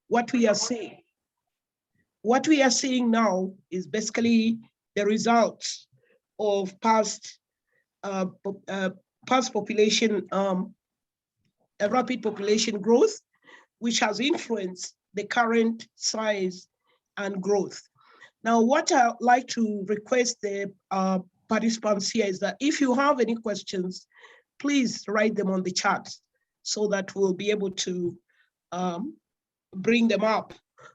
what we are seeing. What we are seeing now is basically the results of past population, a rapid population growth, which has influenced the current size and growth. Now, what I'd like to request the participants here is that if you have any questions, please write them on the chat so that we'll be able to bring them up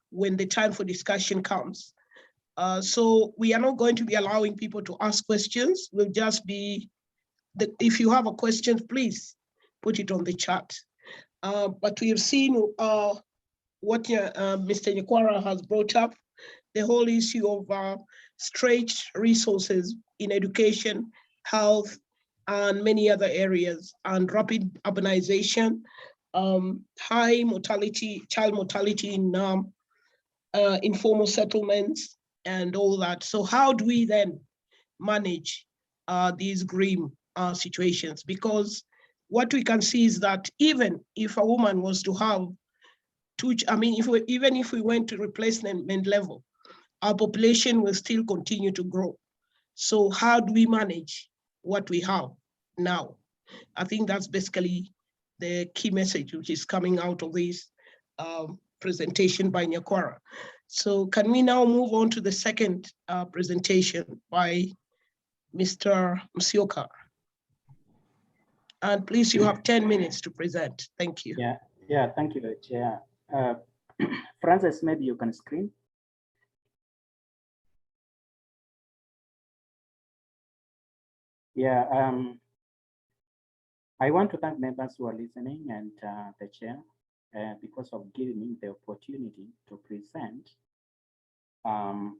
when the time for discussion comes. So we are not going to be allowing people to ask questions. We'll just be, if you have a question, please put it on the chat. But we have seen what Mr. Nyakwara has brought up, the whole issue of stretched resources in education, health, and many other areas, and rapid urbanization, high mortality, child mortality in informal settlements, and all that. So how do we then manage these grim situations? Because what we can see is that even if a woman was to have two, even if we went to replacement level, our population will still continue to grow. So how do we manage what we have now? I think that's basically the key message which is coming out of this presentation by Nyakwara. So can we now move on to the second presentation by Mr. Musyoka? And please, you have 10 minutes to present. Thank you. Yeah, thank you, Chair. Francis, maybe you can screen. Yeah, I want to thank members who are listening and the Chair because of giving me the opportunity to present on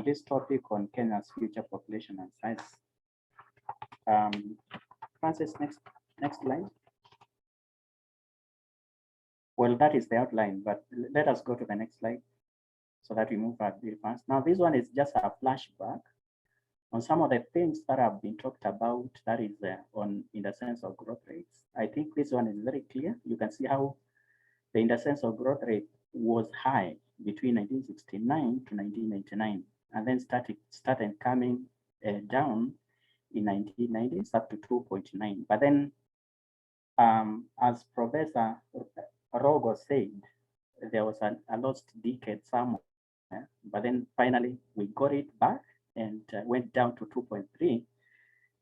this topic on Kenya's future population and size. Francis, next slide. Well, that is the outline, but let us go to the next slide so that we move very fast. Now, this one is just a flashback on some of the things that have been talked about, that is in the sense of growth rates. I think this one is very clear. You can see how the in the sense of growth rate was high between 1969 to 1999, and then started coming down in 1990s up to 2.9. But then, as Professor Rogo said, there was a lost decade somewhere, but then finally we got it back and went down to 2.3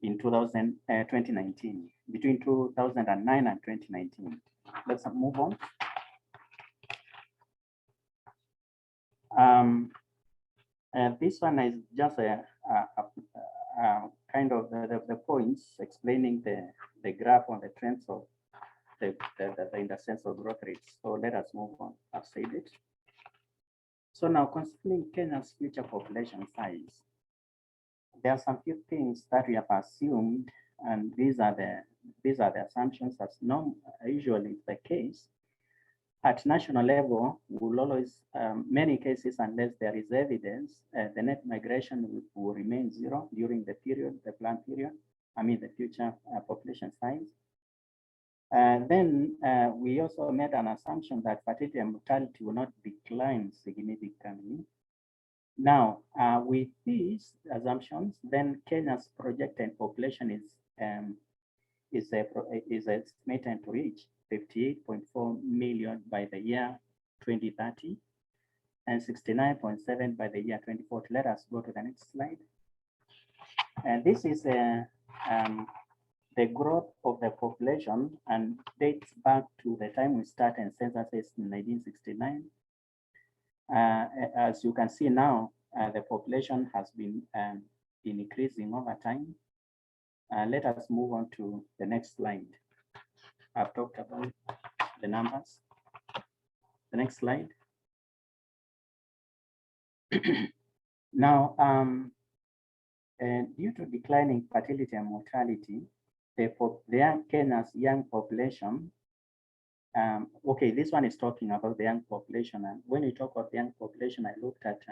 in 2019, between 2009 and 2019. Let's move on. This one is just a kind of the points explaining the graph on the trends of the in the sense of growth rates. So let us move on. I've said it. So now, concerning Kenya's future population size, there are some few things that we have assumed, and these are the assumptions as usually is the case. At national level, will always, many cases, unless there is evidence, the net migration will remain zero during the period, the planned period, the future population size. Then we also made an assumption that fertility and mortality will not decline significantly. Now, with these assumptions, then Kenya's projected population is estimated to reach 58.4 million by the year 2030 and 69.7 by the year 2040. Let us go to the next slide. And this is the growth of the population and dates back to the time we started censuses in 1969. As you can see now, the population has been increasing over time. Let us move on to the next slide. I've talked about the numbers. The next slide. Now, due to declining fertility and mortality, Kenya's young population, okay, this one is talking about the young population. And when you talk about the young population, I looked at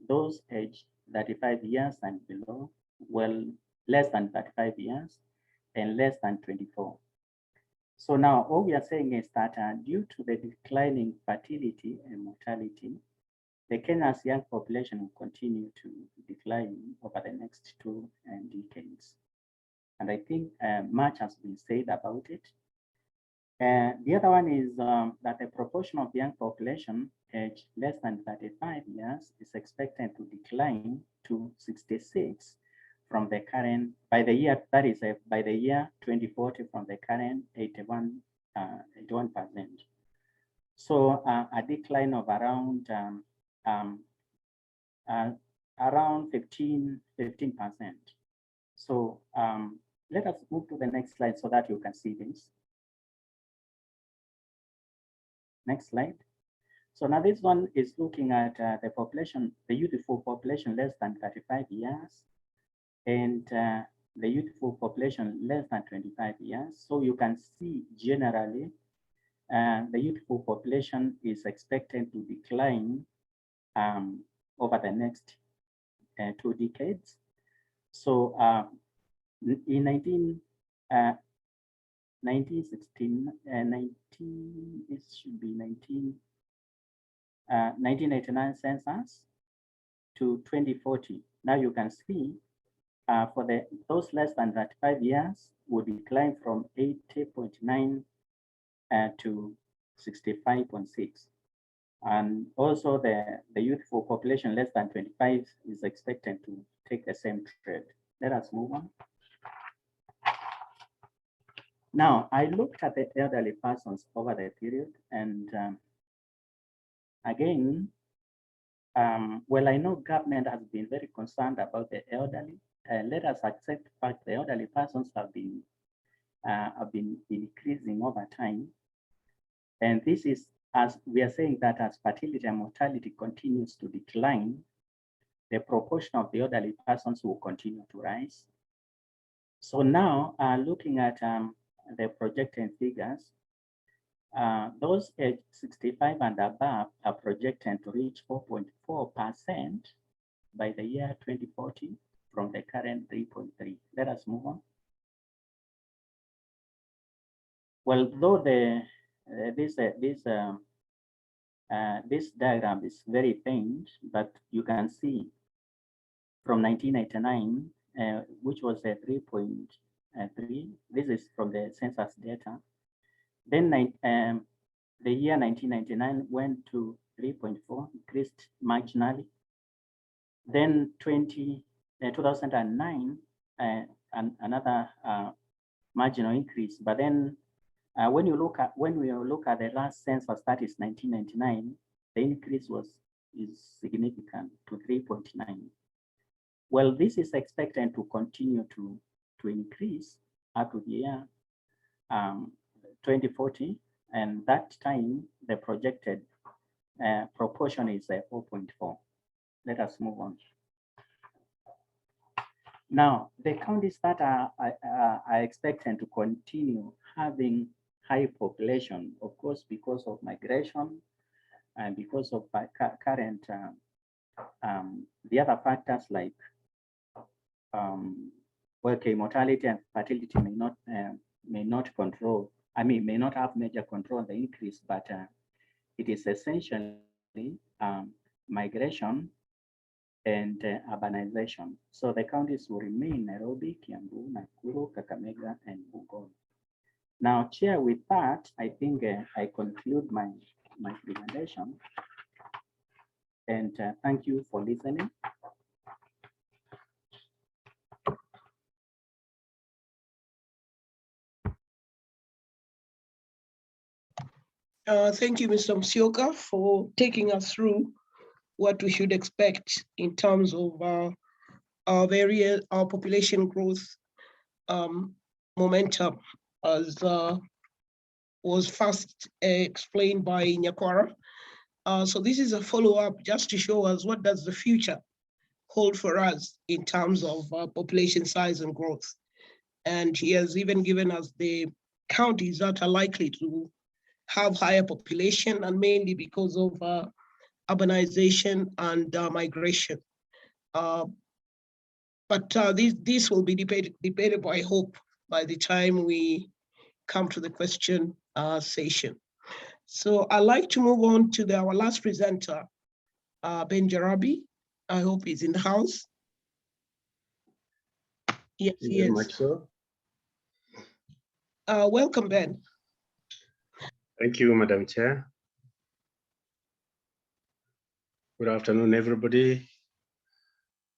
those aged 35 years and below, well, less than 35 years and less than 24. So now all we are saying is that due to the declining fertility and mortality, the Kenya's young population will continue to decline over the next 2 decades. And I think much has been said about it. The other one is that the proportion of young population aged less than 35 years is expected to decline to 66 from the current, by the year, that is by the year 2040 from the current 81%. So a decline of around around 15%. So let us move to the next slide so that you can see this. Next slide. So now this one is looking at the population, the youthful population less than 35 years and the youthful population less than 25 years. So you can see generally the youthful population is expected to decline over the next 2 decades. So in 1916, it should be 1989 census to 2040. Now you can see for those less than 35 years would decline from 80.9 to 65.6. And also the youthful population less than 25 is expected to take the same trend. Let us move on. Now, I looked at the elderly persons over the period, and again, well, I know government has been very concerned about the elderly. Let us accept the fact the elderly persons have been increasing over time, and this is as we are saying that as fertility and mortality continues to decline, the proportion of the elderly persons will continue to rise. So now, looking at the projected figures, those aged 65 and above are projected to reach 4.4% by the year 2040 from the current 3.3. Let us move on. Well, though this diagram is very faint, but you can see from 1989, which was a 3.3. This is from the census data. Then the year 1999 went to 3.4, increased marginally. Then 2009, another marginal increase. But then when we look at the last census, that is 1999, the increase is significant to 3.9. Well, this is expected to continue to increase up to the year 2040, and that time the projected proportion is 4.4. Let us move on. Now, the counties that are expected to continue having high population, of course, because of migration and because of current the other factors like okay, mortality and fertility may not control. I mean, may not have major control on the increase, but it is essentially migration and urbanization. So the counties will remain Nairobi, Kiambu, Nakuru, Kakamega, and Bungoma. Now, Chair, with that, I think I conclude my presentation. And thank you for listening. Thank you, Mr. Musyoka, for taking us through what we should expect in terms of our population growth momentum, as was first explained by Nyakwara. So this is a follow-up just to show us what does the future hold for us in terms of population size and growth. And he has even given us the counties that are likely to have higher population, and mainly because of urbanization and migration. But this will be debatable, I hope, by the time we come to the question session. So I'd like to move on to our last presenter, Ben Jarabi. I hope he's in the house. Yes, he is. Much so. Welcome, Ben. Thank you, Madam Chair. Good afternoon, everybody.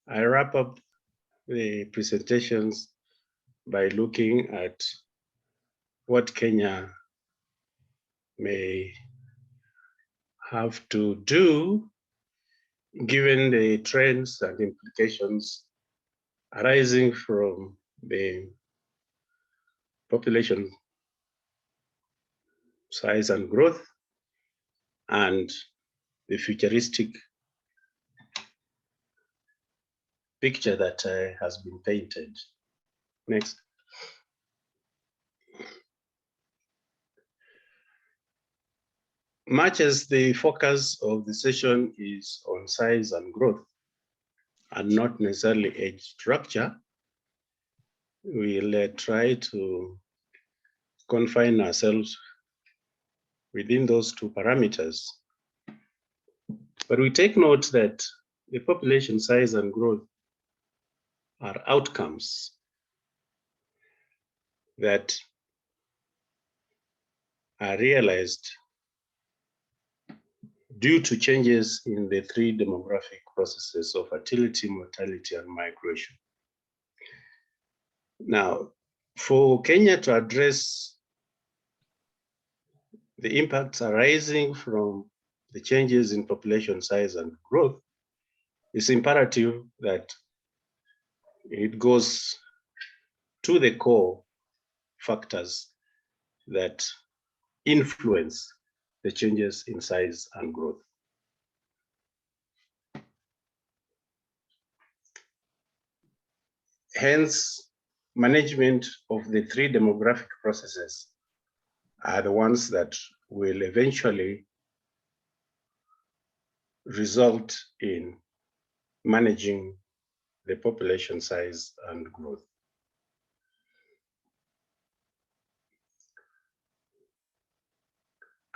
I wrap up the presentations by looking at what Kenya may have to do given the trends and implications arising from the population size and growth and the futuristic picture that has been painted. Next. Much as the focus of the session is on size and growth and not necessarily age structure, we'll try to confine ourselves within those two parameters. But we take note that the population size and growth are outcomes that are realized due to changes in the three demographic processes of fertility, mortality, and migration. Now, for Kenya to address the impacts arising from the changes in population size and growth, it's imperative that it goes to the core factors that influence the changes in size and growth. Hence, management of the three demographic processes are the ones that will eventually result in managing the population size and growth.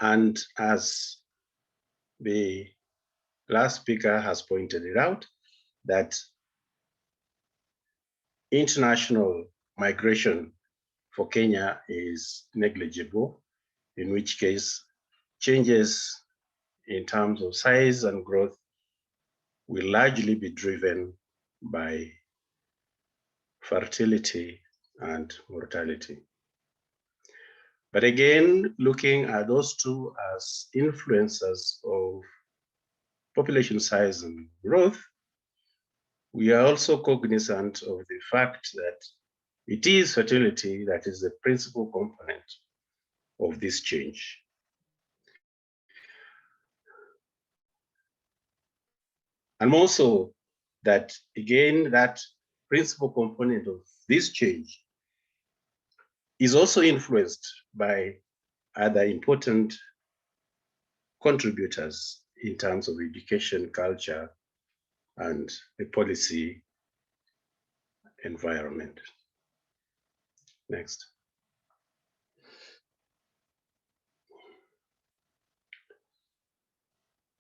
And as the last speaker has pointed it out, that international migration for Kenya is negligible, in which case changes in terms of size and growth will largely be driven by fertility and mortality. But again, looking at those two as influencers of population size and growth, we are also cognizant of the fact that it is fertility that is the principal component of this change. And also that, again, that principal component of this change is also influenced by other important contributors in terms of education, culture, and the policy environment. Next.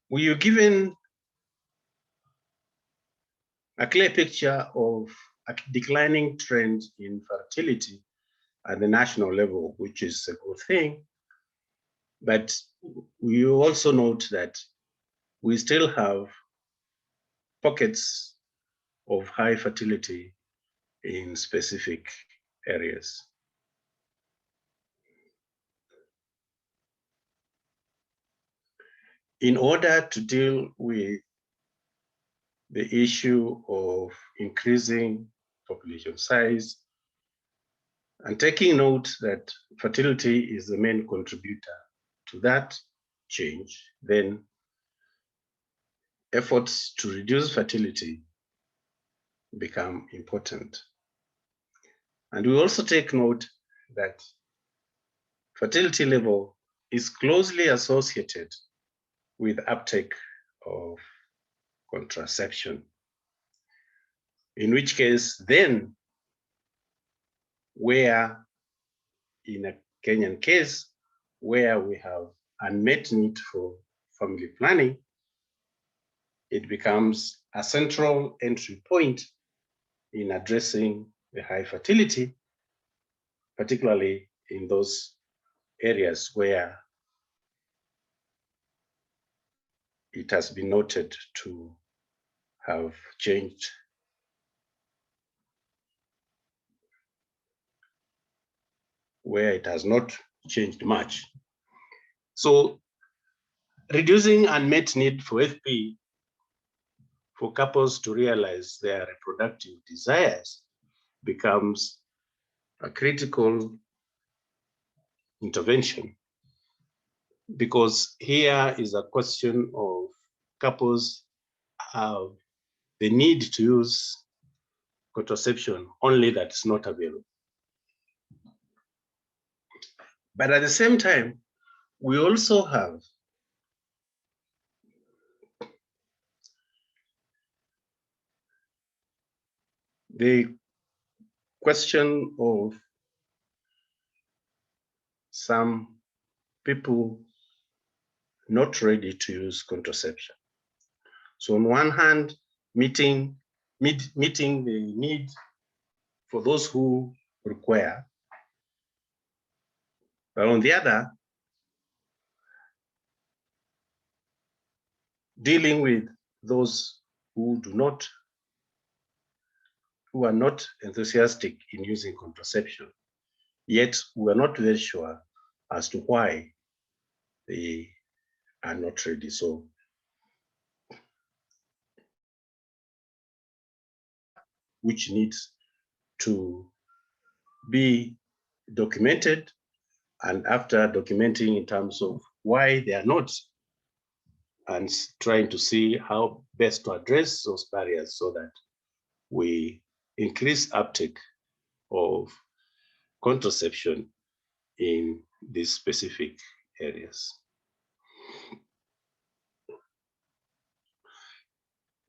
We are given a clear picture of a declining trend in fertility at the national level, which is a good thing. But we also note that we still have pockets of high fertility in specific areas. In order to deal with the issue of increasing population size and taking note that fertility is the main contributor to that change, then efforts to reduce fertility become important. And we also take note that fertility level is closely associated with uptake of contraception, in which case then, where in a Kenyan case, where we have unmet need for family planning, it becomes a central entry point in addressing the high fertility, particularly in those areas where it has been noted to have changed where it has not changed much. So reducing unmet need for FP for couples to realize their reproductive desires becomes a critical intervention, because here is a question of couples have the need to use contraception only that is not available. But at the same time, we also have the question of some people not ready to use contraception. So on one hand, meeting the need for those who require, but on the other, dealing with those who are not enthusiastic in using contraception, yet we are not very sure as to why they are not ready. So which needs to be documented, and after documenting in terms of why they are not, and trying to see how best to address those barriers so that we increase uptake of contraception in these specific areas.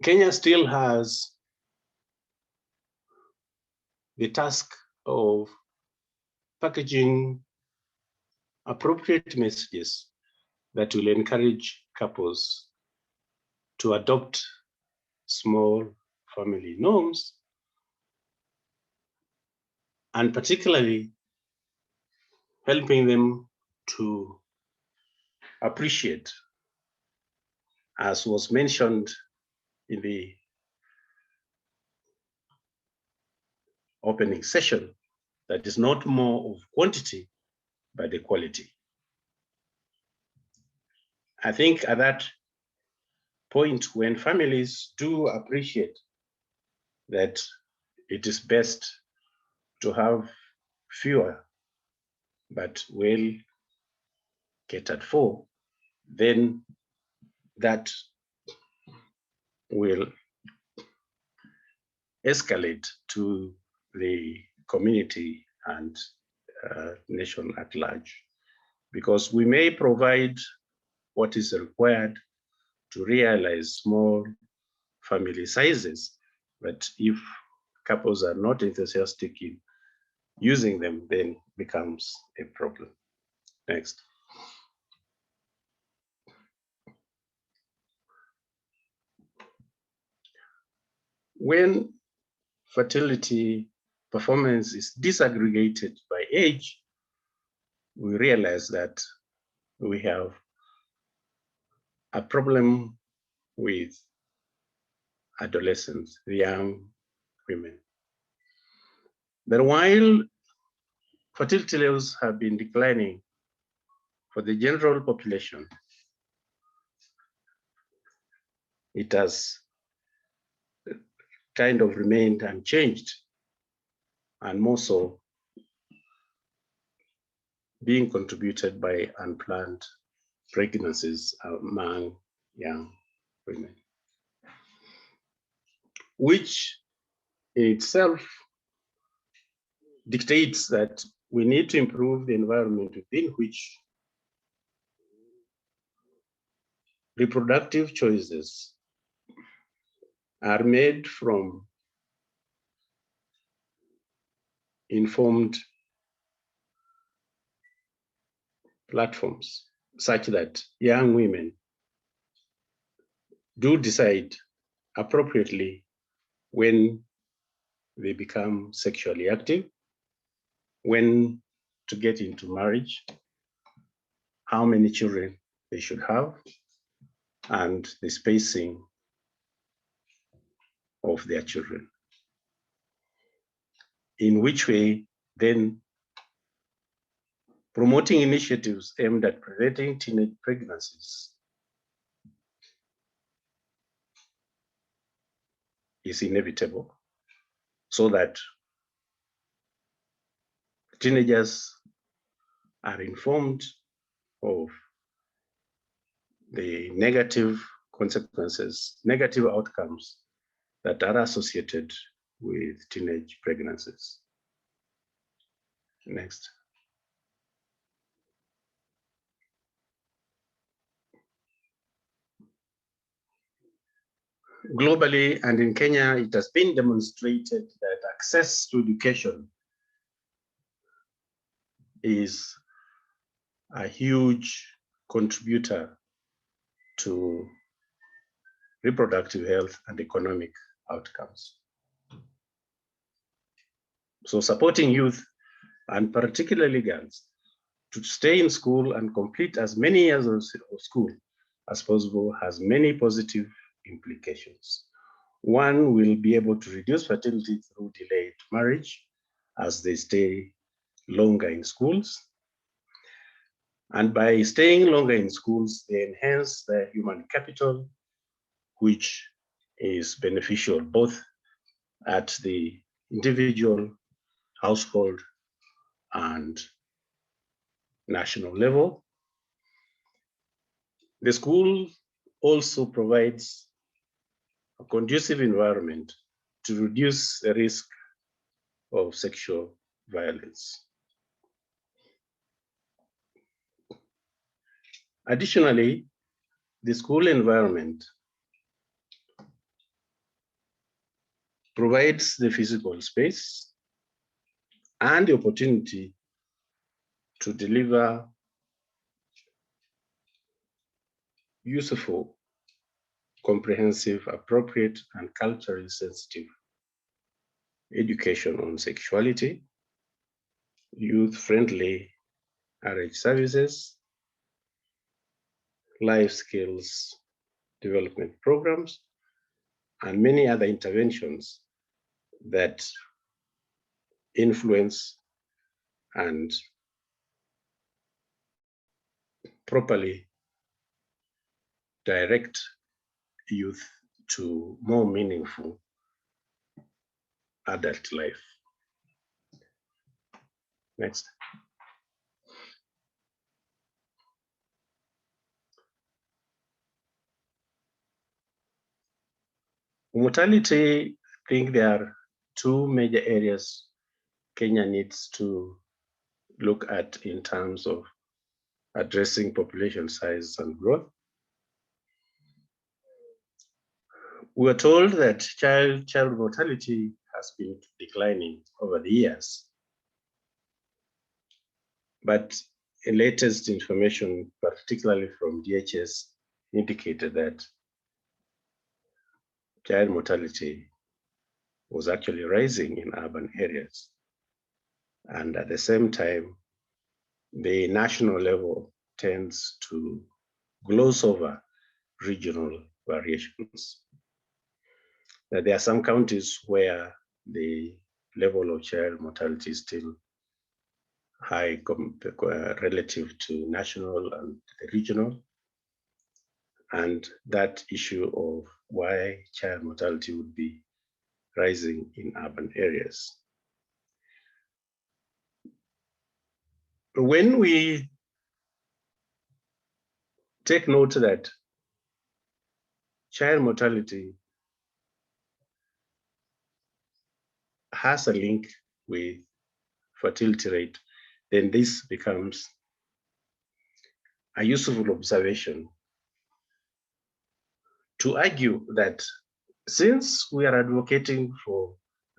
Kenya still has the task of packaging appropriate messages that will encourage couples to adopt small family norms, and particularly helping them to appreciate, as was mentioned in the opening session, that is not more of quantity, but the quality. I think at that point, when families do appreciate that it is best to have fewer but well catered for, then that will escalate to the community and nation at large, because we may provide what is required to realize small family sizes, but if couples are not enthusiastic in using them, then becomes a problem. Next. When fertility performance is disaggregated by age, we realize that we have a problem with adolescents, young women. But while fertility levels have been declining for the general population, it has kind of remained unchanged, and more so being contributed by unplanned pregnancies among young women, which in itself dictates that we need to improve the environment within which reproductive choices are made from informed platforms such that young women do decide appropriately when they become sexually active, when to get into marriage, how many children they should have, and the spacing of their children. In which way, then, promoting initiatives aimed at preventing teenage pregnancies is inevitable, so that teenagers are informed of the negative consequences, negative outcomes that are associated with teenage pregnancies. Next. Globally and in Kenya, it has been demonstrated that access to education is a huge contributor to reproductive health and economic outcomes. So supporting youth, and particularly girls, to stay in school and complete as many years of school as possible has many positive implications. One, will be able to reduce fertility through delayed marriage as they stay longer in schools. And by staying longer in schools, they enhance their human capital, which is beneficial both at the individual, household, and national level. The school also provides a conducive environment to reduce the risk of sexual violence. Additionally, the school environment provides the physical space and the opportunity to deliver useful, comprehensive, appropriate, and culturally sensitive education on sexuality, youth-friendly RH services, life skills development programs, and many other interventions that influence and properly direct youth to more meaningful adult life. Next. Mortality, I think there are two major areas Kenya needs to look at in terms of addressing population size and growth. We are told that child mortality has been declining over the years. But the latest information, particularly from DHS, indicated that child mortality was actually rising in urban areas. And at the same time, the national level tends to gloss over regional variations. Now, there are some counties where the level of child mortality is still high relative to national and the regional. And that issue of why child mortality would be rising in urban areas. When we take note that child mortality has a link with fertility rate, then this becomes a useful observation to argue that since we are advocating for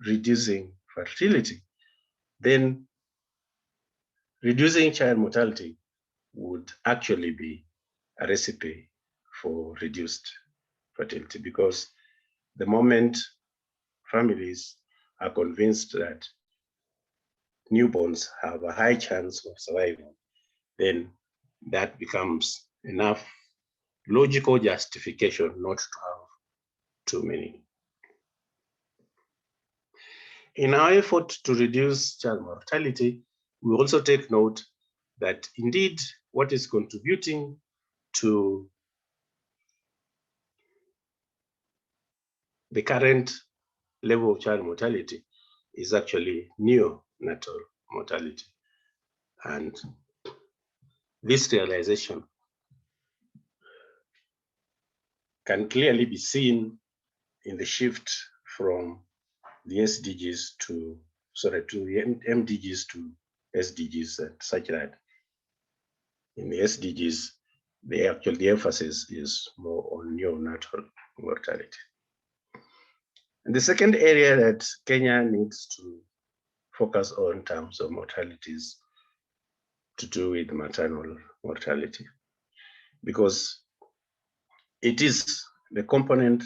reducing fertility, then reducing child mortality would actually be a recipe for reduced fertility, because the moment families are convinced that newborns have a high chance of survival, then that becomes enough logical justification not to have too many. In our effort to reduce child mortality, we also take note that indeed what is contributing to the current level of child mortality is actually neonatal mortality. And this realization can clearly be seen in the shift from the SDGs to the MDGs to SDGs, such that in the SDGs, the emphasis is more on neonatal mortality. And the second area that Kenya needs to focus on in terms of mortality is to do with maternal mortality, because it is the component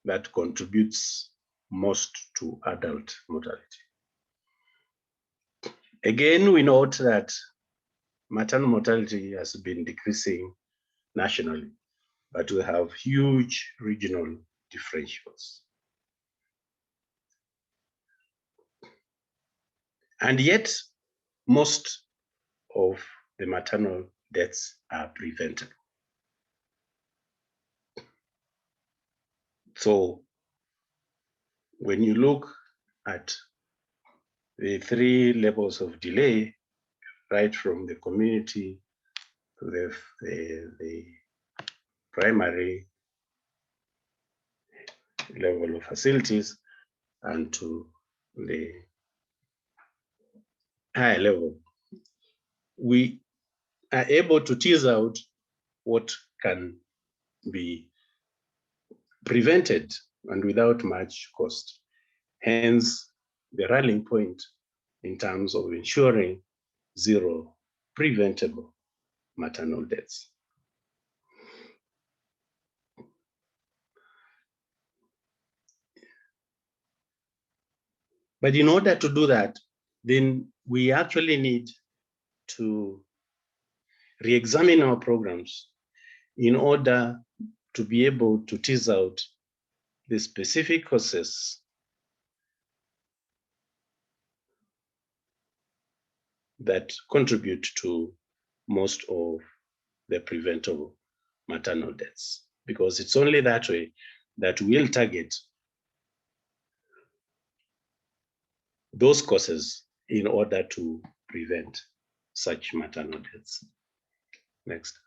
that contributes most to adult mortality. Again, we note that maternal mortality has been decreasing nationally, but we have huge regional differentials. And yet, most of the maternal deaths are preventable. So when you look at the three levels of delay, right from the community to the primary level of facilities and to the higher level, we are able to tease out what can be prevented and without much cost. Hence, the rallying point in terms of ensuring zero preventable maternal deaths. But in order to do that, then we actually need to re-examine our programs in order to be able to tease out the specific causes that contribute to most of the preventable maternal deaths, because it's only that way that we'll target those causes in order to prevent such maternal deaths. Next.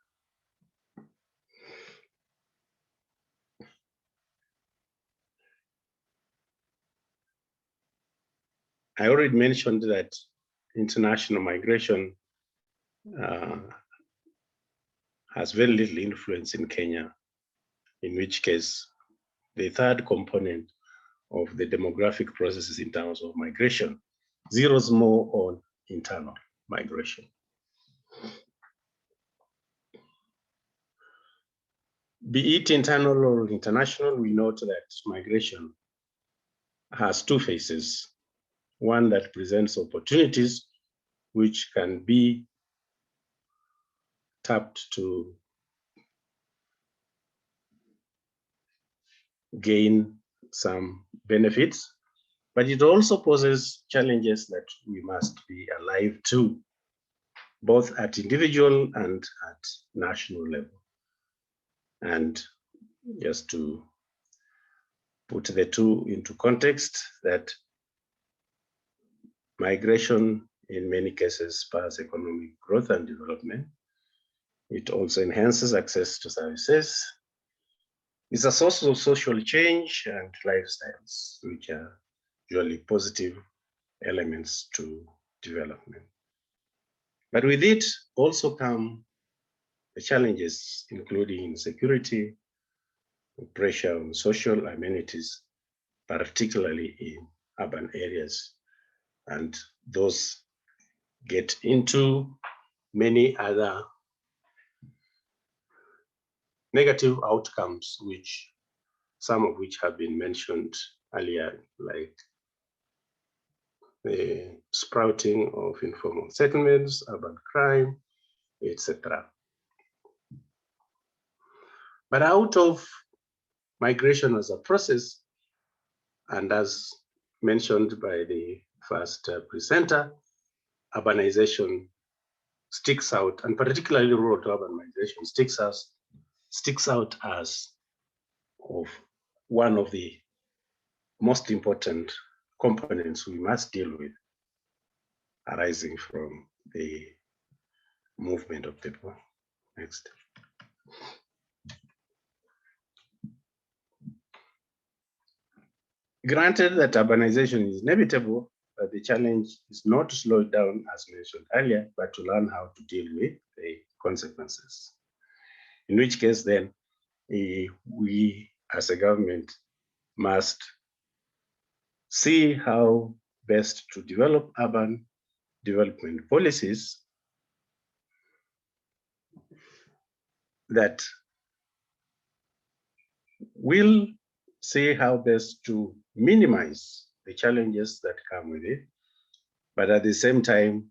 I already mentioned that international migration has very little influence in Kenya, in which case the third component of the demographic processes in terms of migration zeroes more on internal migration. Be it internal or international, we note that migration has two phases. One that presents opportunities which can be tapped to gain some benefits, but it also poses challenges that we must be alive to, both at individual and at national level. And just to put the two into context, that migration in many cases spurs economic growth and development. It also enhances access to services. It's a source of social change and lifestyles, which are usually positive elements to development. But with it also come the challenges, including insecurity, pressure on social amenities, particularly in urban areas. And those get into many other negative outcomes, some of which have been mentioned earlier, like the sprouting of informal settlements, urban crime, etc. But out of migration as a process, and as mentioned by the first presenter, urbanization sticks out, and particularly rural urbanization sticks out as of one of the most important components we must deal with arising from the movement of people. Next. Granted that urbanization is inevitable, but the challenge is not to slow it down as mentioned earlier, but to learn how to deal with the consequences. In which case then, we as a government must see how best to develop urban development policies that will see how best to minimize the challenges that come with it, but at the same time,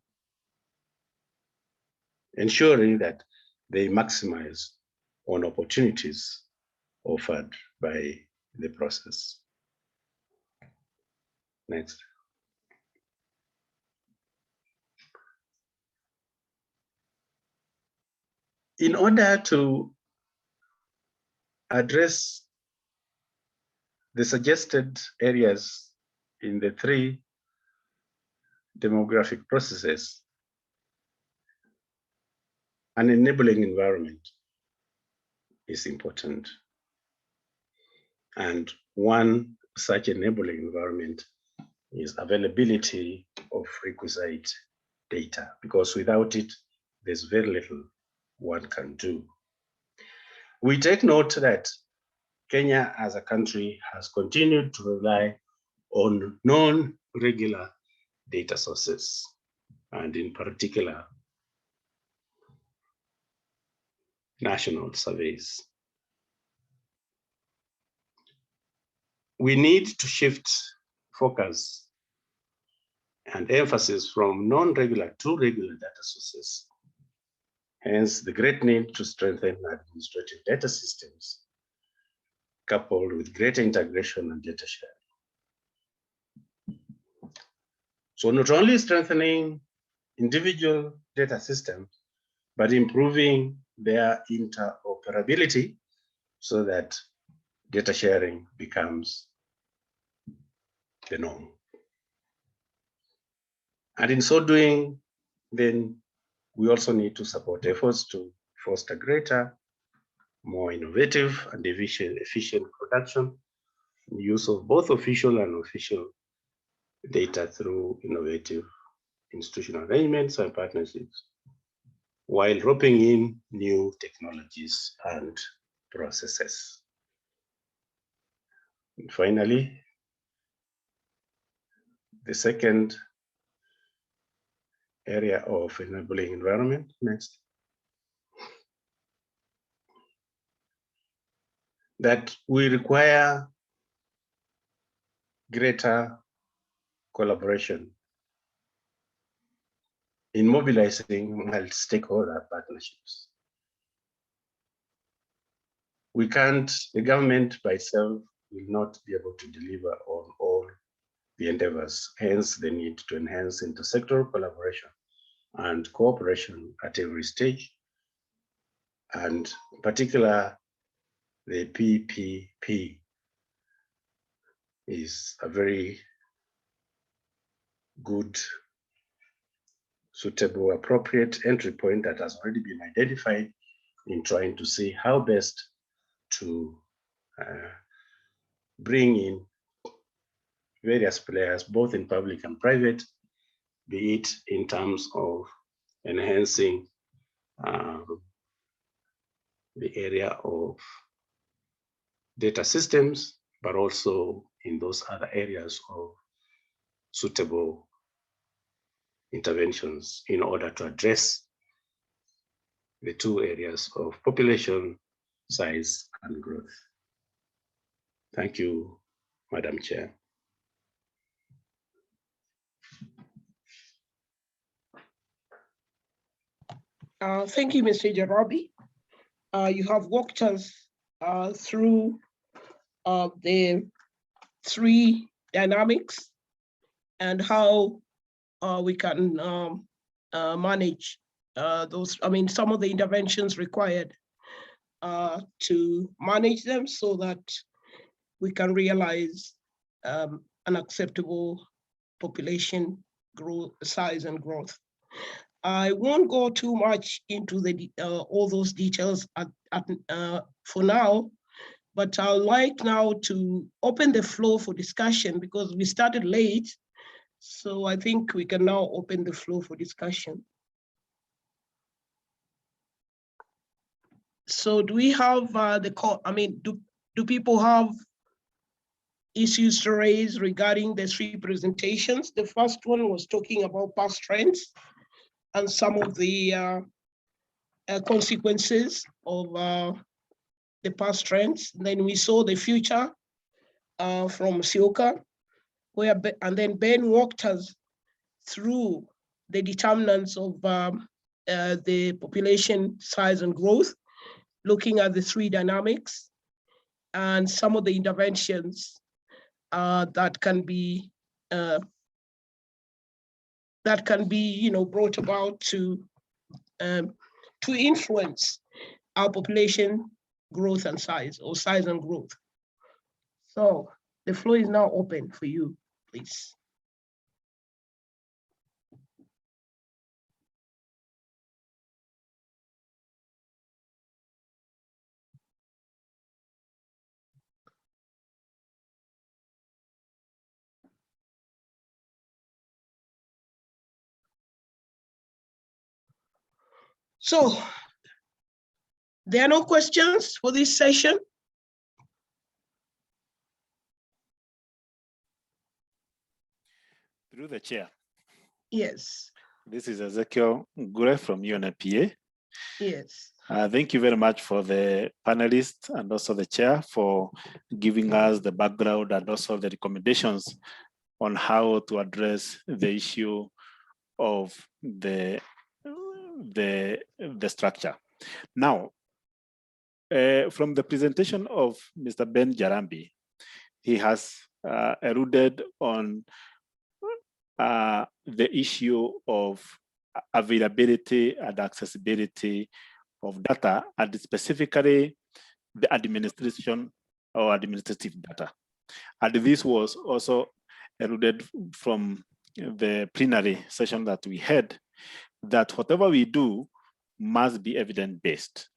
ensuring that they maximize on opportunities offered by the process. Next. In order to address the suggested areas in the three demographic processes, an enabling environment is important. And one such enabling environment is availability of requisite data, because without it, there's very little one can do. We take note that Kenya as a country has continued to rely on non-regular data sources, and in particular, national surveys. We need to shift focus and emphasis from non-regular to regular data sources. Hence, the great need to strengthen administrative data systems, coupled with greater integration and data sharing. So not only strengthening individual data systems, but improving their interoperability so that data sharing becomes the norm. And in so doing, then we also need to support efforts to foster greater, more innovative and efficient production, use of both official and unofficial data through innovative institutional arrangements and partnerships, while roping in new technologies and processes. And finally, the second area of enabling environment, next, that we require greater collaboration in mobilizing multi-stakeholder partnerships. The government by itself will not be able to deliver on all the endeavors, hence the need to enhance intersectoral collaboration and cooperation at every stage, and in particular, the PPP is a very good, suitable, appropriate entry point that has already been identified in trying to see how best to bring in various players, both in public and private, be it in terms of enhancing the area of data systems, but also in those other areas of suitable interventions in order to address the two areas of population size and growth. Thank you, Madam Chair. Thank you, Mr. Jarabi. You have walked us through the three dynamics and how we can manage those, some of the interventions required to manage them so that we can realize an acceptable population growth, size and growth. I won't go too much into the all those details for now, but I'd like now to open the floor for discussion because we started late. So I think we can now open the floor for discussion. So do we have do people have issues to raise regarding the three presentations? The first one was talking about past trends and some of the consequences of the past trends. Then we saw the future from Sioka, and then Ben walked us through the determinants of the population size and growth, looking at the three dynamics and some of the interventions that can be brought about to influence our population growth and size, or size and growth. So the floor is now open for you, please. So there are no questions for this session. Through the chair. Yes. This is Ezekiel Gure from UNFPA. Yes. Thank you very much for the panelists and also the chair for giving us the background and also the recommendations on how to address the issue of the structure. Now, from the presentation of Mr. Ben Jarambi, he has alluded on the issue of availability and accessibility of data, and specifically the administration or administrative data. And this was also alluded from the plenary session that we had, that whatever we do must be evidence-based.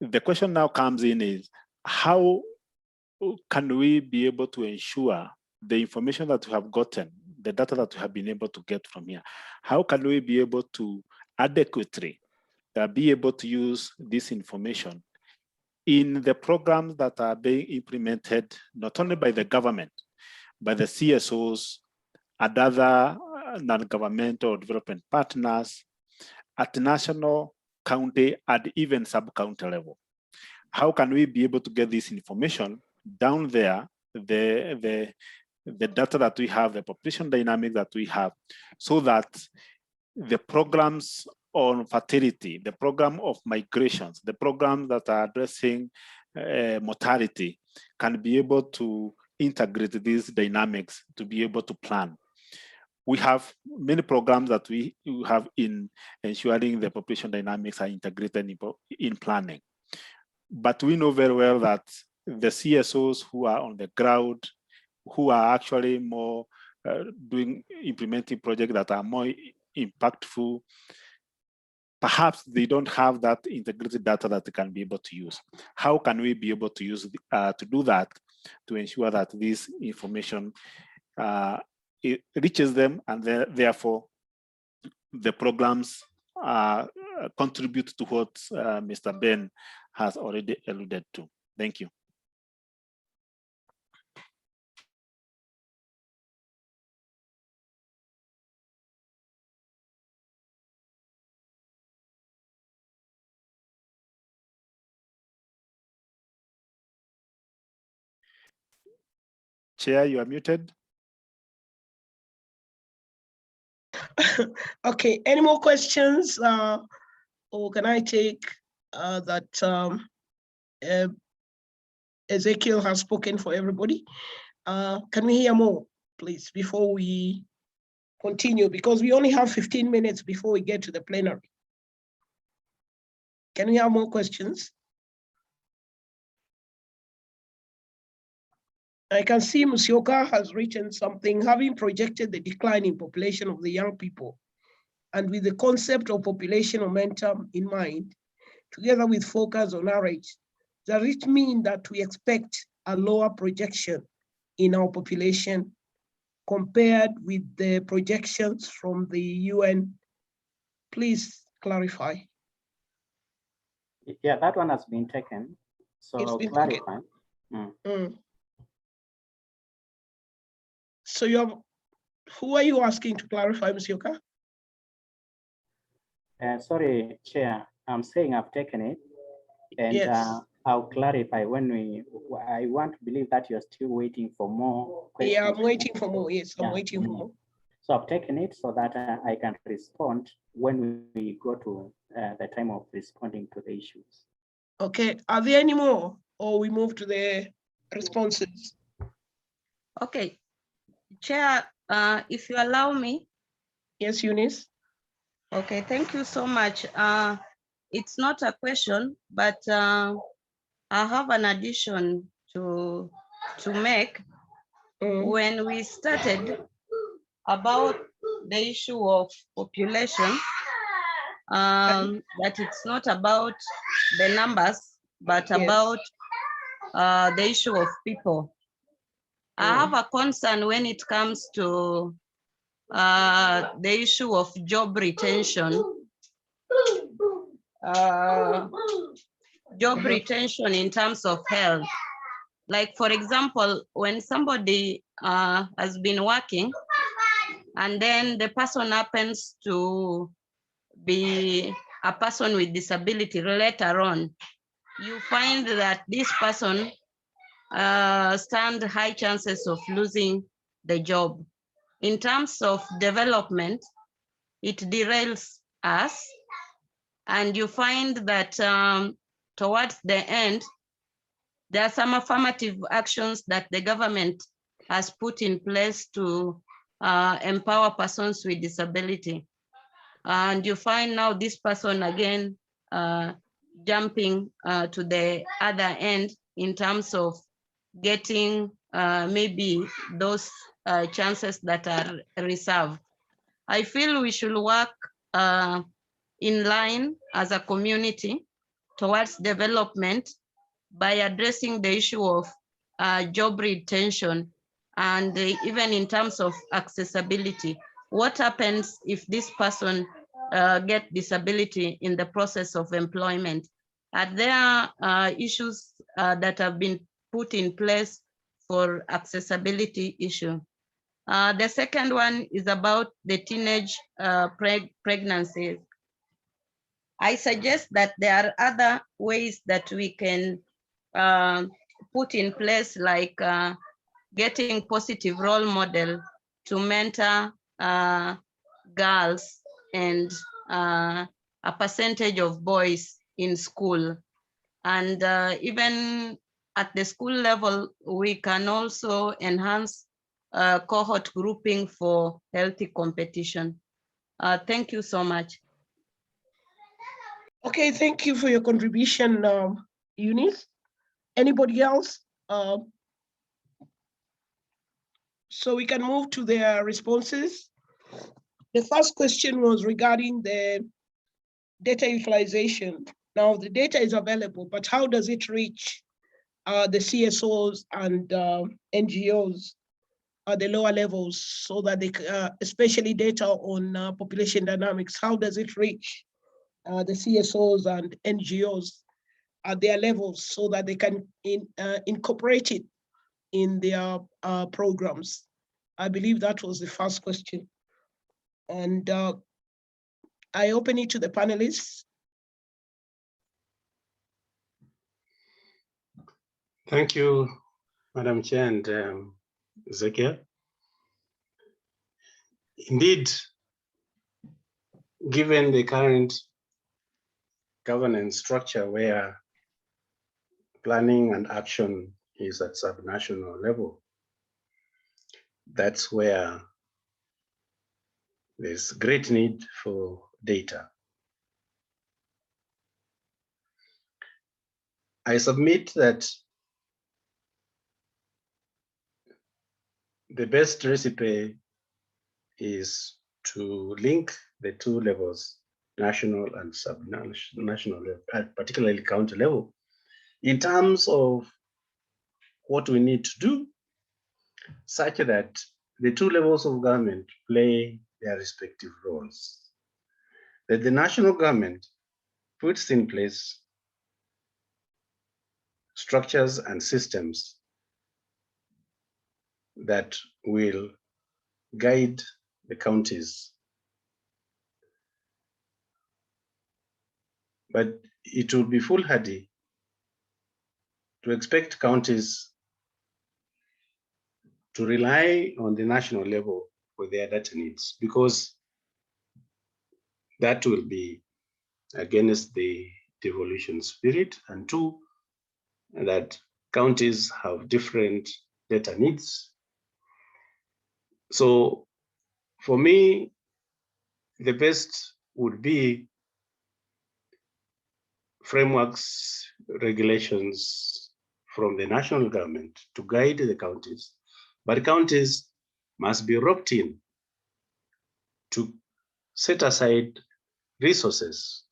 The question now comes in is, how can we be able to ensure the information that we have gotten, the data that we have been able to get from here, how can we be able to adequately be able to use this information in the programs that are being implemented, not only by the government, by the CSOs and other non-governmental development partners at national, county, and even sub-county level? How can we be able to get this information down there, the data that we have, the population dynamics that we have, so that the programs on fertility, the program of migrations, the programs that are addressing mortality can be able to integrate these dynamics to be able to plan. We have many programs that we have in ensuring the population dynamics are integrated in planning. But we know very well that the CSOs who are on the ground, who are actually more implementing projects that are more impactful, perhaps they don't have that integrated data that they can be able to use. How can we be able to use to do that, to ensure that this information it reaches them, and therefore the programs contribute to what Mr. Ben has already alluded to? Thank you. Chair, you are muted. Okay, any more questions? Or can I take that Ezekiel has spoken for everybody? Can we hear more, please, before we continue? Because we only have 15 minutes before we get to the plenary. Can we have more questions? I can see Musioka has written something, having projected the decline in population of the young people, and with the concept of population momentum in mind, together with focus on our age, does it mean that we expect a lower projection in our population compared with the projections from the UN? Please clarify. Yeah, that one has been taken. So It's I'll been clarify. So who are you asking to clarify, Ms. Yoka? Sorry, Chair, I'm saying I've taken it, and Yes. I'll clarify when I want to believe that you're still waiting for more questions. Yeah, I'm waiting for more. Yes, I'm waiting for more. So I've taken it so that I can respond when we go to the time of responding to the issues. Okay, are there any more, or we move to the responses? Okay, Chair, if you allow me. Yes, Eunice. Okay, thank you so much. It's not a question, but I have an addition to make. When we started about the issue of population, that it's not about the numbers, but about the issue of people. I have a concern when it comes to the issue of job retention. Job retention in terms of health. Like, for example, when somebody has been working and then the person happens to be a person with disability later on, you find that this person stands high chances of losing the job. In terms of development, it derails us, and you find that towards the end, there are some affirmative actions that the government has put in place to empower persons with disability. And you find now this person again jumping to the other end in terms of getting maybe those chances that are reserved. I feel we should work in line as a community towards development by addressing the issue of job retention, and even in terms of accessibility. What happens if this person gets disability in the process of employment? Are there issues that have been put in place for accessibility issue? The second one is about the teenage pregnancies. I suggest that there are other ways that we can put in place, like getting positive role model to mentor girls and a percentage of boys in school. And even at the school level, we can also enhance cohort grouping for healthy competition. Thank you so much. Okay, thank you for your contribution, Eunice. Anybody else? So we can move to their responses. The first question was regarding the data utilization. Now the data is available, but how does it reach the CSOs and NGOs at the lower levels, so that they, especially data on population dynamics, how does it reach the CSOs and NGOs at their levels so that they can incorporate it in their programs? I believe that was the first question. And I open it to the panelists. Thank you, Madam Chair, and Ezekiel. Indeed, given the current governance structure where planning and action is at subnational level, that's where there's great need for data. I submit that the best recipe is to link the two levels, national and subnational level, particularly county level, in terms of what we need to do, such that the two levels of government play their respective roles. That the national government puts in place structures and systems that will guide the counties. But it would be foolhardy to expect counties to rely on the national level for their data needs, because that will be against the devolution spirit, and two, that counties have different data needs. So for me, the best would be frameworks, regulations from the national government to guide the counties, but counties must be roped in to set aside resources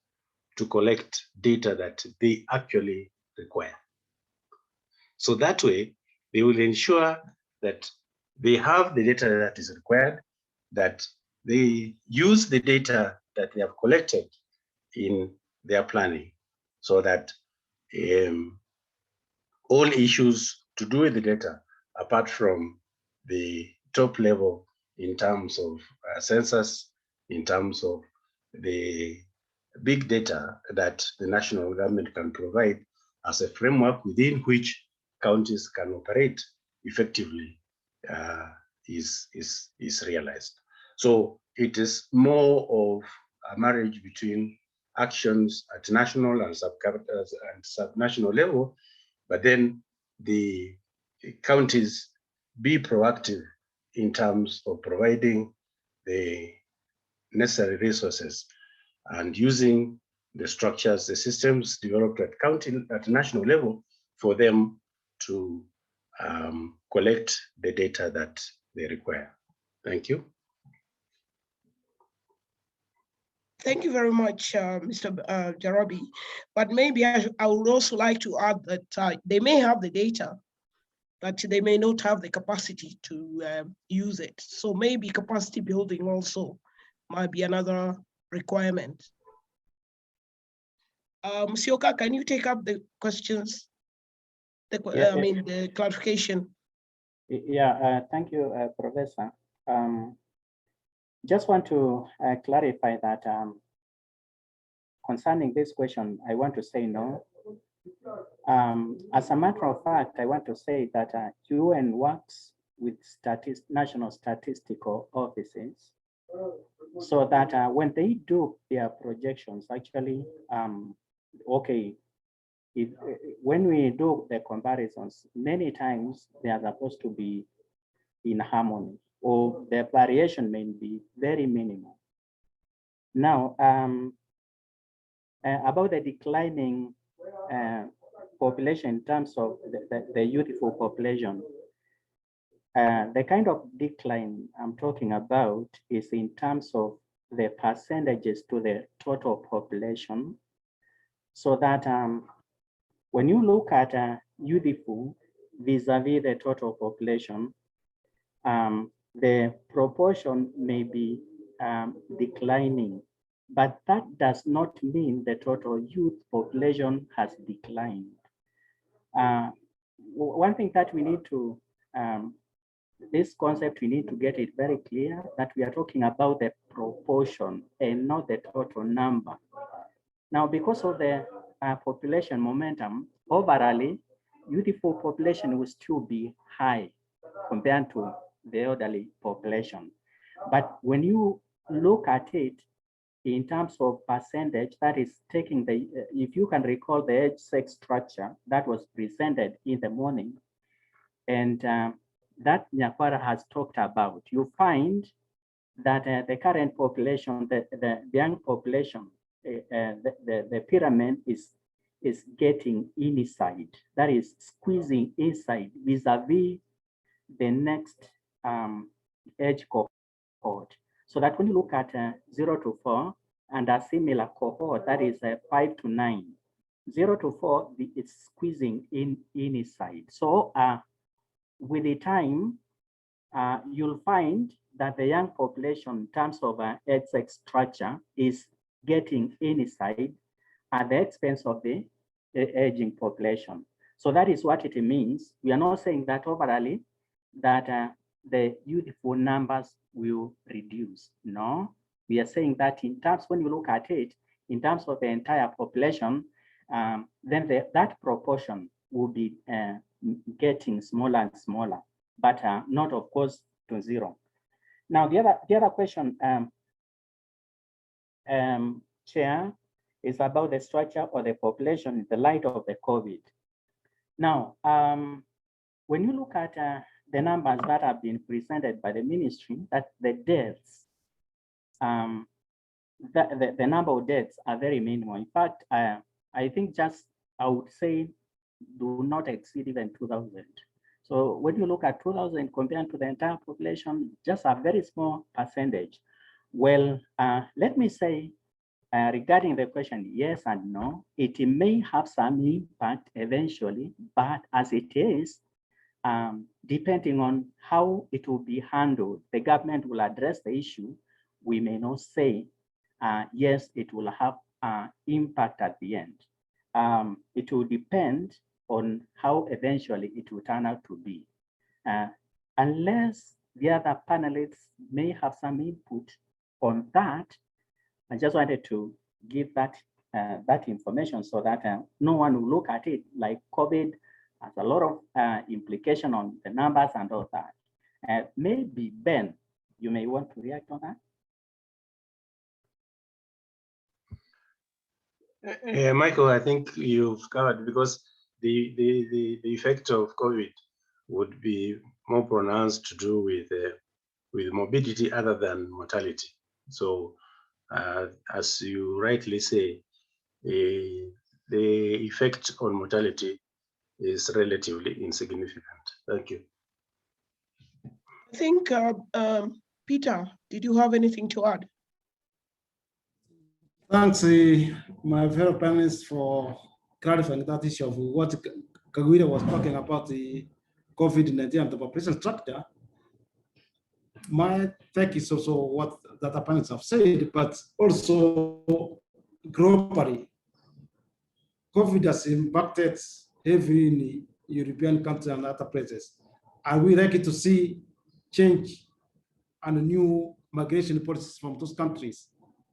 to collect data that they actually require. So that way, they will ensure that they have the data that is required, that they use the data that they have collected in their planning, so that all issues to do with the data, apart from the top level in terms of census, in terms of the big data that the national government can provide as a framework within which counties can operate effectively, is realized. So it is more of a marriage between actions at national and subnational level, but then the counties be proactive in terms of providing the necessary resources and using the structures, the systems developed at national level for them to collect the data that they require. Thank you. Thank you very much, Mr. Jarabi. But maybe I would also like to add that they may have the data, but they may not have the capacity to use it. So maybe capacity building also might be another requirement. Sioka, can you take up the questions? The clarification. Yeah, thank you, Professor. Just want to clarify that concerning this question, I want to say no. As a matter of fact, I want to say that UN works with national statistical offices, so that when they do their projections, actually, when we do the comparisons, many times they are supposed to be in harmony, or the variation may be very minimal. Now, about the declining population in terms of the youthful population, the kind of decline I'm talking about is in terms of the percentages to the total population, so that when you look at youthful vis-a-vis the total population, the proportion may be declining, but that does not mean the total youth population has declined. One thing that we need to, this concept, we need to get it very clear that we are talking about the proportion and not the total number. Now, because of the population momentum, overall, youthful population will still be high. compared to the elderly population. But when you look at it in terms of percentage, that is taking the, if you can recall the age sex structure that was presented in the morning, and that Nyakwara has talked about, you find that the current population, the young population, the pyramid is getting inside, that is squeezing inside vis-a-vis the next age cohort. So that when you look at 0 to 4 and a similar cohort, that is 5 to 9, 0 to 4, it's squeezing inside. So with the time, you'll find that the young population in terms of age sex structure is getting inside at the expense of the aging population. So that is what it means. We are not saying that overall that the youthful numbers will reduce. No, we are saying that in terms, when you look at it, in terms of the entire population, then that proportion will be getting smaller and smaller, but not, of course, to zero. Now, the other question, Chair, is about the structure of the population in the light of the COVID. Now, when you look at the numbers that have been presented by the ministry, that the deaths, the number of deaths are very minimal. In fact, I think just, I would say, do not exceed even 2,000. So when you look at 2,000 compared to the entire population, just a very small percentage. Well, let me say, regarding the question, yes and no, it may have some impact eventually, but as it is, depending on how it will be handled, the government will address the issue. We may not say, yes, it will have impact at the end. It will depend on how eventually it will turn out to be. Unless the other panelists may have some input on that, I just wanted to give that that information so that no one will look at it like COVID has a lot of implication on the numbers and all that. Maybe Ben, you may want to react on that. Michael, I think you've covered, because the effect of COVID would be more pronounced to do with morbidity other than mortality. So as you rightly say, the effect on mortality is relatively insignificant. Thank you. I think, Peter, did you have anything to add? Thanks, my fellow panelists, for clarifying that issue of what Kagwira was talking about, the COVID-19 and the population structure. My take is also what the other panelists have said, but also globally, COVID has impacted heavily in European countries and other places. Are we likely to see change and new migration policies from those countries?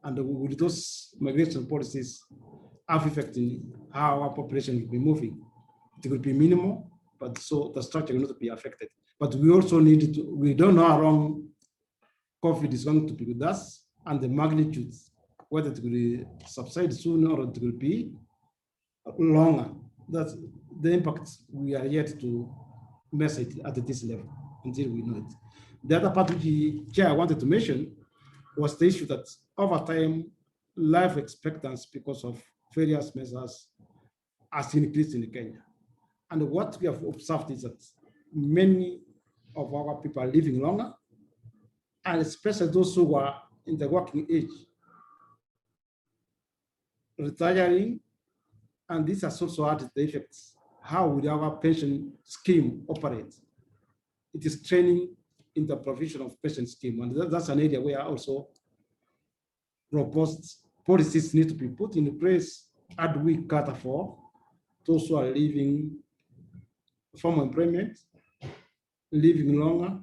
And will those migration policies have effect in how our population will be moving? It will be minimal, but so the structure will not be affected. But we also need to, we don't know how long COVID is going to be with us and the magnitudes, whether it will subside sooner or it will be longer. That's the impact we are yet to measure it at this level until we know it. The other part which the chair wanted to mention was the issue that over time, life expectancy because of various measures has increased in Kenya. And what we have observed is that many of our people are living longer, and especially those who are in the working age, retiring, and this has also had the effects. How will our pension scheme operate? It is training in the provision of pension scheme, and that's an area where also proposed policies need to be put in place. How do we cater for those who are leaving from employment, living longer?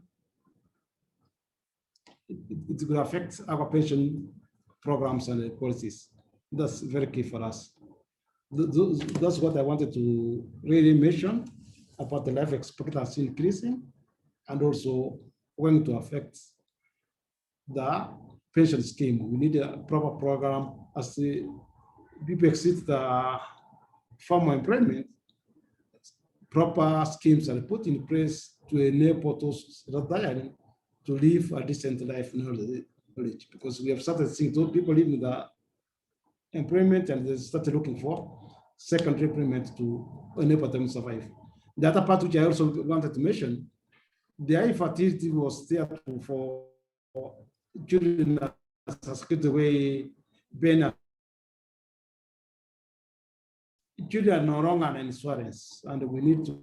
It will affect our pension programs and policies. That's very key for us. That's what I wanted to really mention about the life expectancy increasing and also going to affect the pension scheme. We need a proper program as the people exit the formal employment. Proper schemes are put in place to enable those retiring to live a decent life knowledge, because we have started seeing those people leaving the employment and they started looking for secondary employment to enable them to survive. The other part which I also wanted to mention, the high fertility was there for children as the way Ben. Children are no longer an insurance, and we need to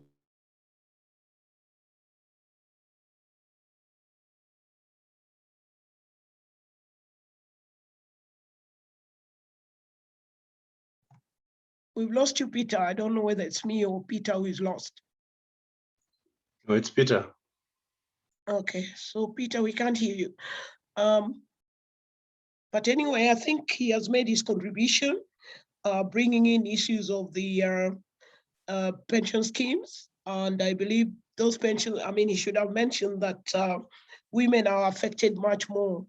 We've lost you, Peter. I don't know whether it's me or Peter who is lost. No, it's Peter. Okay, so Peter, we can't hear you. But anyway, I think he has made his contribution, bringing in issues of the pension schemes. And I believe those pensions, I mean, he should have mentioned that women are affected much more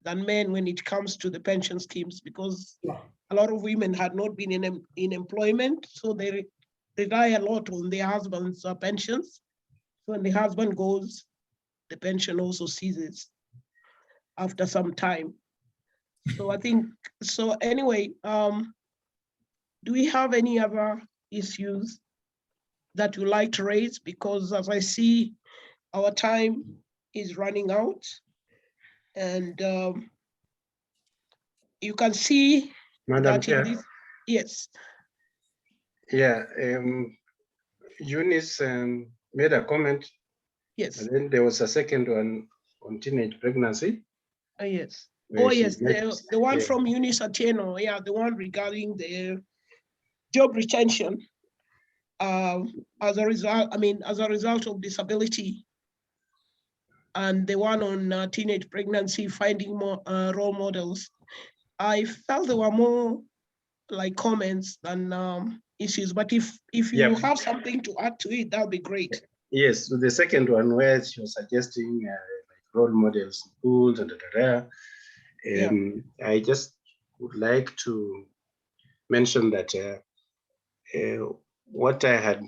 than men when it comes to the pension schemes, because a lot of women had not been in employment, so they rely a lot on their husband's pensions. So when the husband goes, the pension also ceases after some time. So I think, so anyway, do we have any other issues that you like to raise? Because as I see, our time is running out, and you can see Madam that Chair. in this, yes. Yeah, Eunice made a comment. Yes. And then there was a second one on teenage pregnancy. Yes. where Oh, she yes, made- the one yeah. from Eunice Atieno, yeah, the one regarding the job retention as a result of disability, and the one on teenage pregnancy, finding more role models. I felt there were more like comments than issues, but if you Yeah. have something to add to it, that'll be great. Yes, so the second one where she was suggesting like role models in schools and I just would like to mention that what I had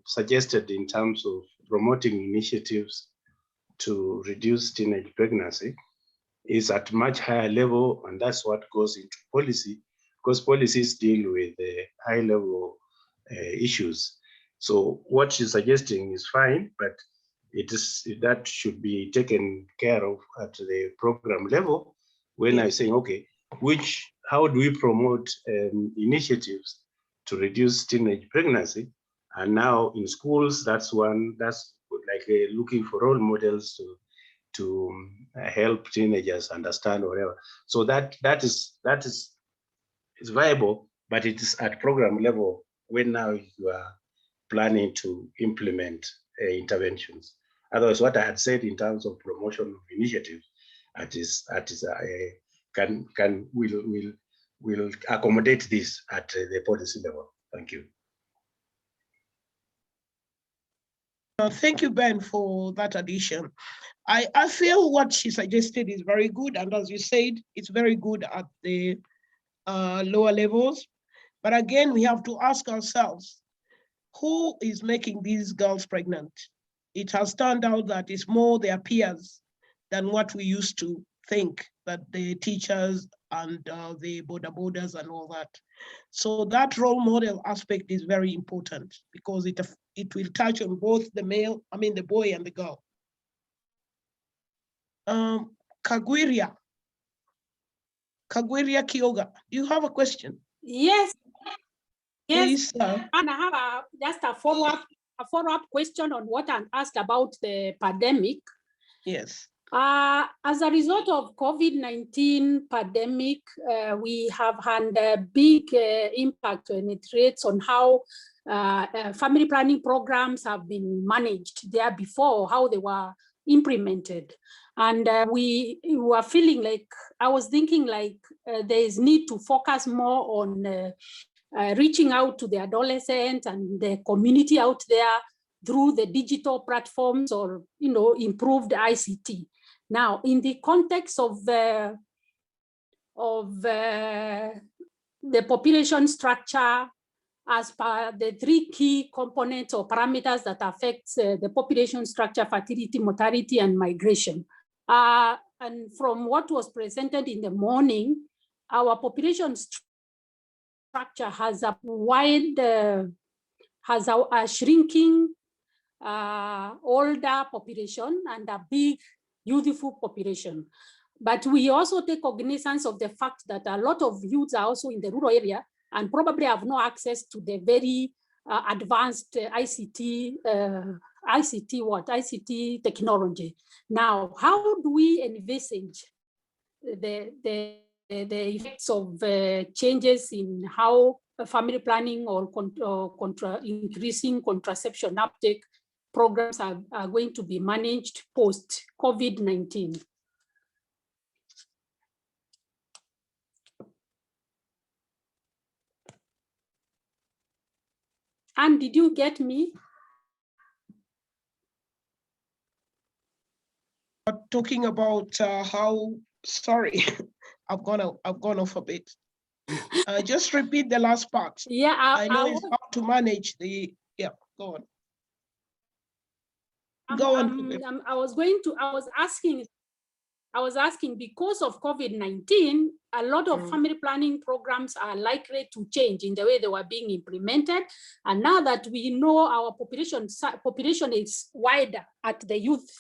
suggested in terms of promoting initiatives to reduce teenage pregnancy is at much higher level, and that's what goes into policy, because policies deal with high level issues. So what she's suggesting is fine, but that should be taken care of at the program level. When I'm saying, okay, how do we promote initiatives to reduce teenage pregnancy? And now in schools, that's like looking for role models to help teenagers understand or whatever. So that is viable, but it is at program level when now you are planning to implement interventions. Otherwise, what I had said in terms of promotion of initiatives, will accommodate this at the policy level. Thank you. Thank you, Ben, for that addition. I feel what she suggested is very good, and as you said, it's very good at the lower levels. But again, we have to ask ourselves, who is making these girls pregnant? It has turned out that it's more their peers than what we used to think, that the teachers and the borders and all that. So that role model aspect is very important, because it will touch on both the boy and the girl. Kagwiria Kyoga, do you have a question? Yes. Please, And I have just a follow-up question on what I asked about the pandemic. Yes. As a result of COVID-19 pandemic, we have had a big impact, and it rates on how family planning programs have been managed there before, how they were implemented. And we were feeling like, I was thinking like there is need to focus more on reaching out to the adolescents and the community out there, through the digital platforms or improved ICT. Now, in the context of the population structure, as per the 3 key components or parameters that affect the population structure, fertility, mortality, and migration. And from what was presented in the morning, our population structure has a wide, has a shrinking older population and a big youthful population. But we also take cognizance of the fact that a lot of youths are also in the rural area and probably have no access to the very advanced ICT technology. Now, how do we envisage the effects of changes in how family planning or increasing contraception uptake programs are going to be managed post-COVID-19? And did you get me? Talking about how, sorry, I've gone off a bit. Just repeat the last part. Yeah, I know it's how to manage the, yeah, go on. Go on. I was asking because of COVID-19, a lot of family planning programs are likely to change in the way they were being implemented. And now that we know our population is wider at the youth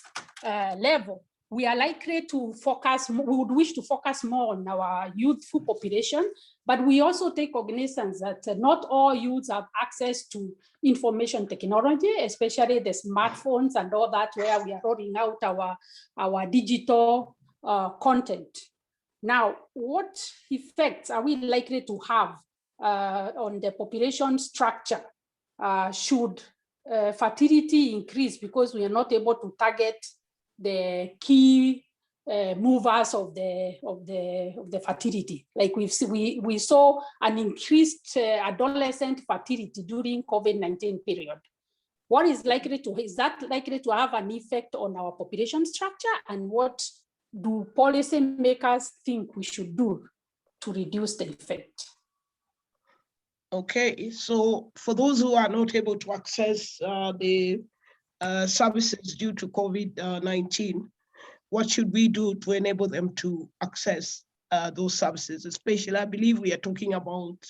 level, we are likely to focus, we would wish to focus more on our youthful population, but we also take cognizance that not all youths have access to information technology, especially the smartphones and all that, where we are rolling out our digital content. Now, what effects are we likely to have on the population structure should fertility increase because we are not able to target the key movers of the fertility? Like we saw an increased adolescent fertility during COVID-19 period. What is that likely to have an effect on our population structure, and what do policymakers think we should do to reduce the effect? Okay, so for those who are not able to access the services due to COVID-19, what should we do to enable them to access those services? Especially, I believe we are talking about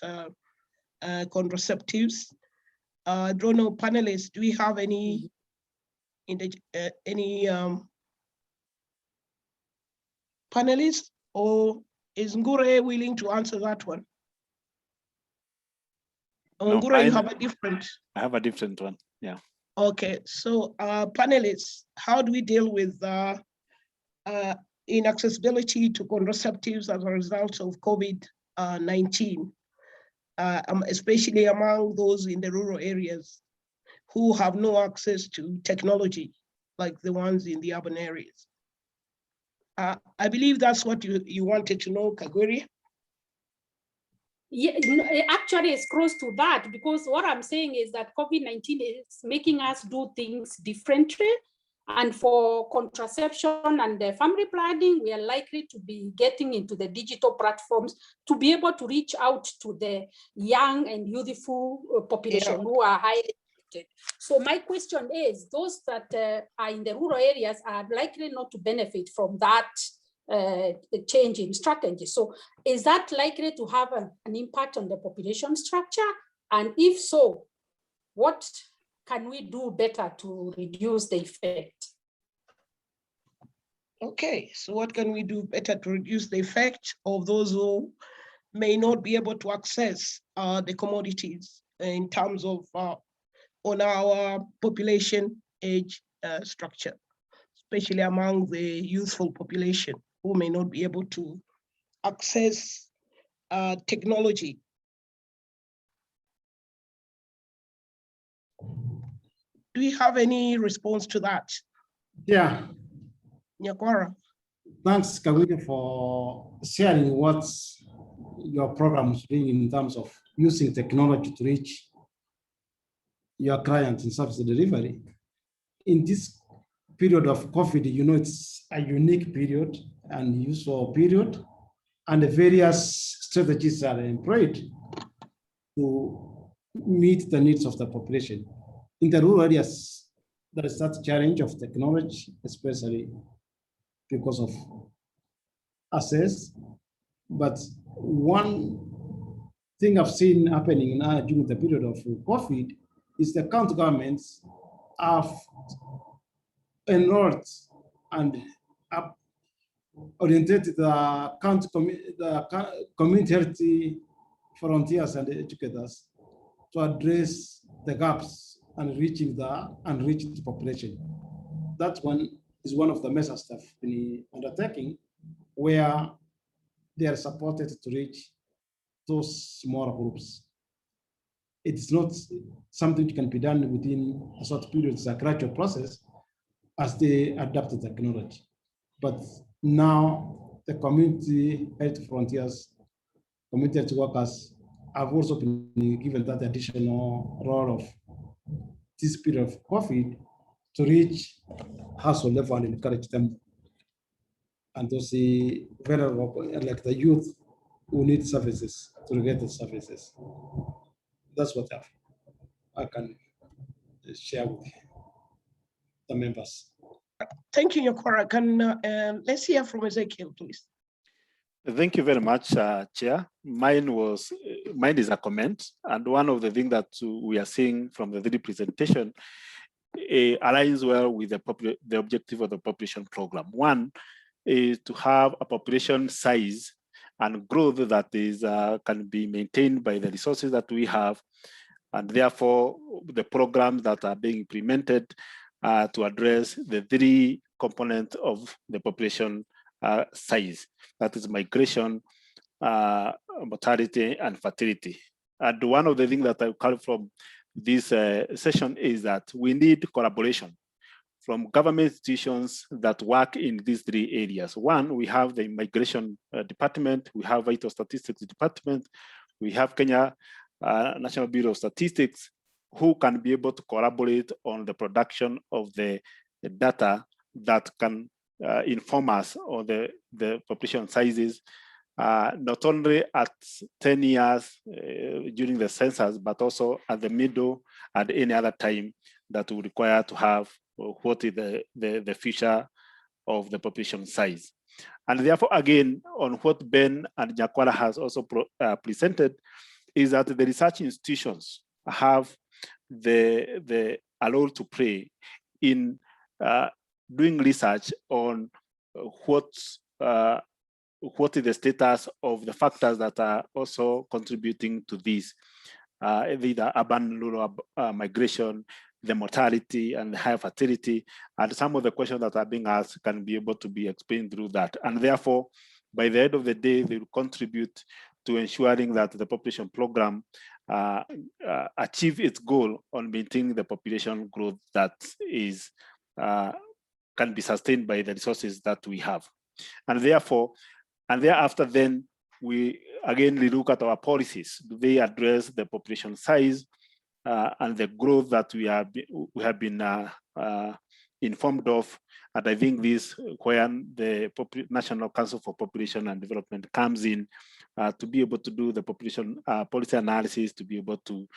contraceptives. I don't know, panelists, do we have any panelists, or is Ngure willing to answer that one? No, Ngure, you have a different. I have a different one, yeah. Okay, so panelists, how do we deal with inaccessibility to contraceptives as a result of COVID-19, especially among those in the rural areas who have no access to technology like the ones in the urban areas? I believe that's what you wanted to know, Kagwiri. Yeah, actually it's close to that, because what I'm saying is that COVID-19 is making us do things differently. And for contraception and the family planning, we are likely to be getting into the digital platforms to be able to reach out to the young and youthful population who are highly affected. So my question is, those that are in the rural areas are likely not to benefit from that change in strategy. So is that likely to have an impact on the population structure? And if so, what can we do better to reduce the effect? Okay, so what can we do better to reduce the effect of those who may not be able to access the commodities in terms of on our population age structure, especially among the youthful population who may not be able to access technology? Do we have any response to that? Yeah. Nyakwara. Thanks, Kawini, for sharing what your program is doing in terms of using technology to reach your client in service delivery. In this period of COVID, you know, it's a unique period and useful period, and the various strategies are employed to meet the needs of the population. In the rural areas, there is that challenge of technology, especially because of access. But one thing I've seen happening now during the period of COVID is the county governments have enrolled and have oriented the community health volunteers and educators to address the gaps and reaching the unreached population. That one is one of the measures that have been undertaking, where they are supported to reach those smaller groups. It's not something that can be done within a short period. It's a gradual process as they adapt the technology. But now the community health volunteers, community health workers have also been given that additional role of this period of COVID to reach household level and encourage them. And those vulnerable, like the youth who need services, to get the services. That's what I can share with the members. Thank you, Nyakora. Let's hear from Ezekiel, please. Thank you very much, Chair. Mine is a comment, and one of the things that we are seeing from the three presentation aligns well with the objective of the population program. One is to have a population size and growth that is can be maintained by the resources that we have, and therefore the programs that are being implemented to address the three components of the population size, that is migration, mortality, and fertility. And one of the things that I call from this session is that we need collaboration from government institutions that work in these three areas. One, we have the Migration Department, we have Vital Statistics Department, we have Kenya National Bureau of Statistics, who can be able to collaborate on the production of the data that can inform us on the population sizes, not only at 10 years during the census, but also at the middle at any other time that we require to have what is the future of the population size. And therefore, again, on what Ben and Nyakora has also presented, is that the research institutions have the role to play in doing research on what is the status of the factors that are also contributing to this, the urban rural migration, the mortality and the high fertility, and some of the questions that are being asked can be able to be explained through that. And therefore, by the end of the day, they will contribute to ensuring that the population program achieve its goal on maintaining the population growth that is can be sustained by the resources that we have. And therefore, and thereafter, then we again look at our policies. Do they address the population size and the growth that we have been informed of? And I think this when the National Council for Population and Development comes in to be able to do the population policy analysis, to be able to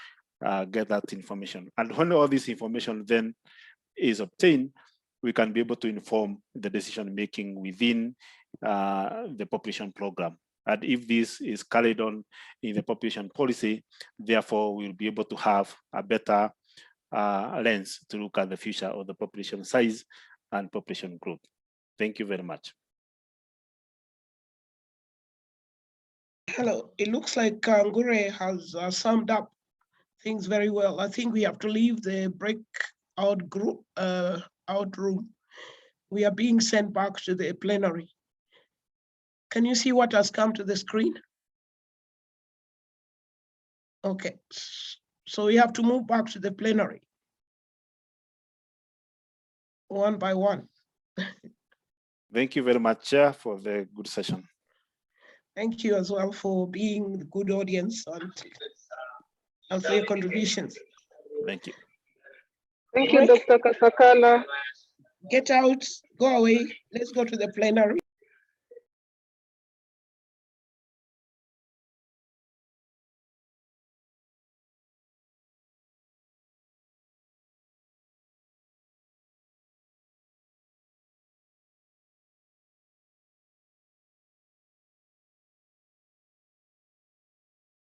get that information. And when all this information then is obtained, we can be able to inform the decision making within the population program. And if this is carried on in the population policy, therefore we'll be able to have a better lens to look at the future of the population size and population growth. Thank you very much. Hello, it looks like Ngure has summed up things very well. I think we have to leave the breakout group out room. We are being sent back to the plenary. Can you see what has come to the screen? Okay, so we have to move back to the plenary one by one. Thank you very much, Chair, for the good session. Thank you as well for being the good audience and for your contributions. Thank you. Thank you, Dr. Kasakala. Get out, go away. Let's go to the plenary.